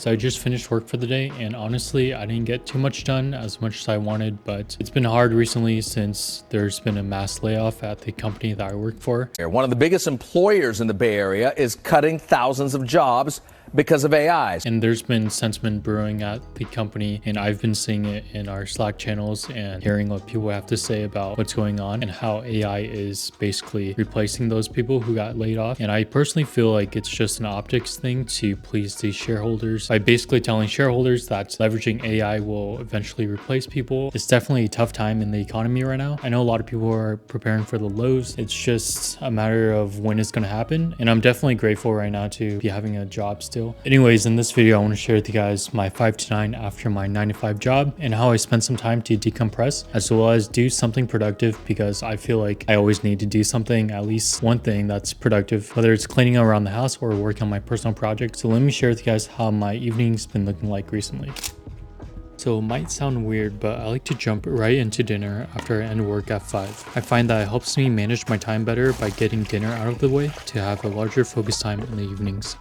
So I just finished work for the day, and honestly, I didn't get too much done, as much as I wanted, but it's been hard recently since there's been a mass layoff at the company that I work for. One of the biggest employers in the Bay Area is cutting thousands of jobs because of AI. And there's been sentiment brewing at the company, and I've been seeing it in our Slack channels and hearing what people have to say about what's going on and how AI is basically replacing those people who got laid off. And I personally feel like it's just an optics thing to please the shareholders by basically telling shareholders that leveraging AI will eventually replace people. It's definitely a tough time in the economy right now. I know a lot of people are preparing for the lows. It's just a matter of when it's going to happen. And I'm definitely grateful right now to be having a job still. Anyways, in this video, I want to share with you guys my 5 to 9 after my 9 to 5 job and how I spent some time to decompress as well as do something productive, because I feel like I always need to do something, at least one thing that's productive, whether it's cleaning around the house or working on my personal project. So let me share with you guys how my evening's been looking like recently. So it might sound weird, but I like to jump right into dinner after I end work at 5. I find that it helps me manage my time better by getting dinner out of the way to have a larger focus time in the evenings.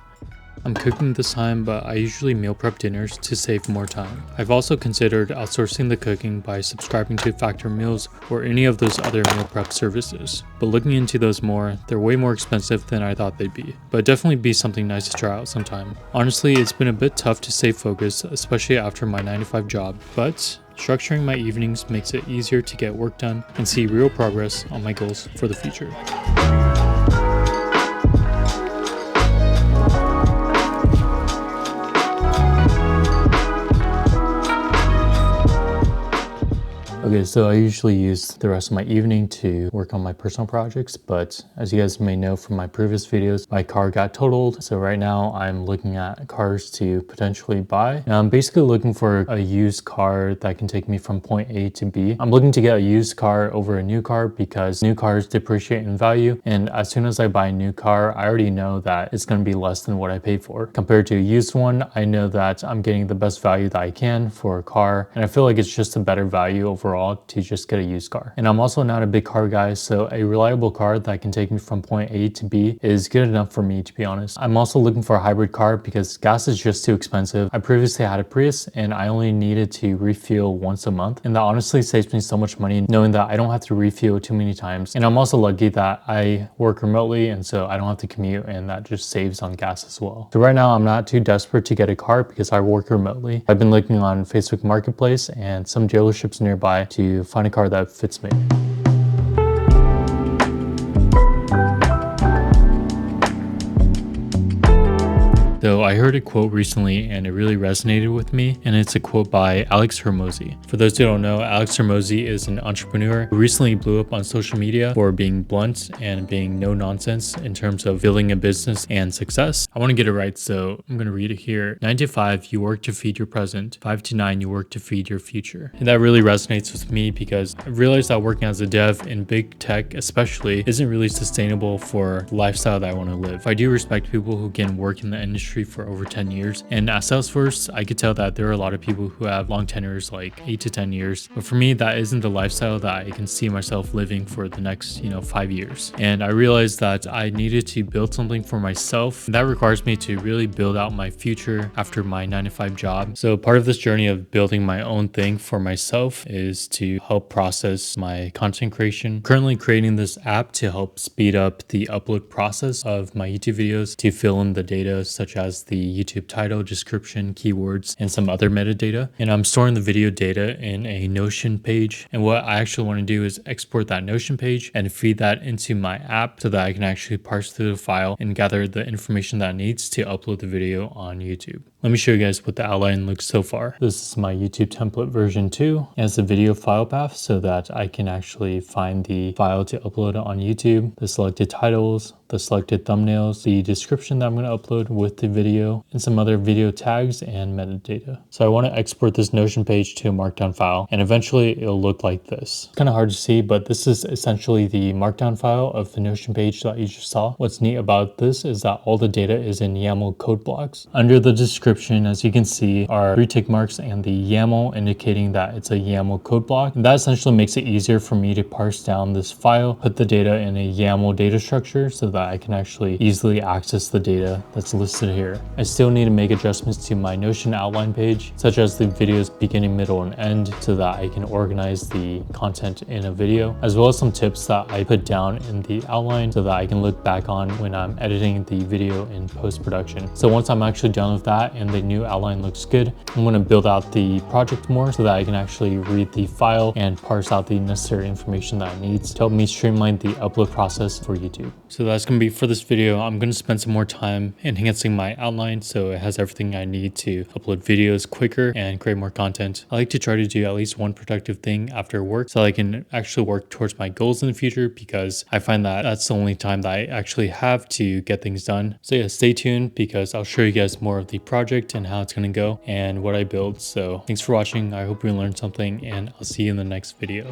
I'm cooking this time, but I usually meal prep dinners to save more time. I've also considered outsourcing the cooking by subscribing to Factor Meals or any of those other meal prep services. But looking into those more, they're way more expensive than I thought they'd be. But definitely be something nice to try out sometime. Honestly, it's been a bit tough to stay focused, especially after my 9 to 5 job, but structuring my evenings makes it easier to get work done and see real progress on my goals for the future. Okay, so I usually use the rest of my evening to work on my personal projects, but as you guys may know from my previous videos, my car got totaled. So right now I'm looking at cars to potentially buy. Now I'm basically looking for a used car that can take me from point A to B. I'm looking to get a used car over a new car because new cars depreciate in value. And as soon as I buy a new car, I already know that it's going to be less than what I paid for. Compared to a used one, I know that I'm getting the best value that I can for a car. And I feel like it's just a better value overall to just get a used car. And I'm also not a big car guy, so a reliable car that can take me from point A to B is good enough for me, to be honest. I'm also looking for a hybrid car because gas is just too expensive. I previously had a Prius and I only needed to refuel once a month, and that honestly saves me so much money knowing that I don't have to refuel too many times. And I'm also lucky that I work remotely, and so I don't have to commute, and that just saves on gas as well. So right now I'm not too desperate to get a car because I work remotely. I've been looking on Facebook Marketplace and some dealerships nearby to find a car that fits me. So I heard a quote recently and it really resonated with me, and it's a quote by Alex Hormozi. For those who don't know, Alex Hormozi is an entrepreneur who recently blew up on social media for being blunt and being no nonsense in terms of building a business and success. I want to get it right, so I'm going to read it here. 9 to 5, you work to feed your present. 5 to 9, you work to feed your future. And that really resonates with me because I realized that working as a dev in big tech especially isn't really sustainable for the lifestyle that I want to live. I do respect people who can work in the industry for over 10 years. And at Salesforce, I could tell that there are a lot of people who have long tenures, like 8 to 10 years. But for me, that isn't the lifestyle that I can see myself living for the next, 5 years. And I realized that I needed to build something for myself. That requires me to really build out my future after my 9 to 5 job. So part of this journey of building my own thing for myself is to help process my content creation. Currently creating this app to help speed up the upload process of my YouTube videos to fill in the data such as the YouTube title, description, keywords, and some other metadata. And I'm storing the video data in a Notion page. And what I actually want to do is export that Notion page and feed that into my app so that I can actually parse through the file and gather the information that it needs to upload the video on YouTube. Let me show you guys what the outline looks so far. This is my YouTube template version 2 as the video file path so that I can actually find the file to upload on YouTube, the selected titles, the selected thumbnails, the description that I'm going to upload with the video, and some other video tags and metadata. So I want to export this Notion page to a markdown file, and eventually it'll look like this. It's kind of hard to see, but this is essentially the markdown file of the Notion page that you just saw. What's neat about this is that all the data is in YAML code blocks. Under the description description, as you can see, are 3 tick marks and the YAML indicating that it's a YAML code block. And that essentially makes it easier for me to parse down this file, put the data in a YAML data structure so that I can actually easily access the data that's listed here. I still need to make adjustments to my Notion outline page, such as the video's beginning, middle, and end, so that I can organize the content in a video, as well as some tips that I put down in the outline so that I can look back on when I'm editing the video in post-production. So once I'm actually done with that and the new outline looks good, I'm going to build out the project more so that I can actually read the file and parse out the necessary information that I need to help me streamline the upload process for YouTube. So that's going to be for this video. I'm going to spend some more time enhancing my outline so it has everything I need to upload videos quicker and create more content. I like to try to do at least one productive thing after work so I can actually work towards my goals in the future, because I find that that's the only time that I actually have to get things done. So yeah, stay tuned because I'll show you guys more of the project and how it's going to go and what I build. So thanks for watching. I hope you learned something, and I'll see you in the next video.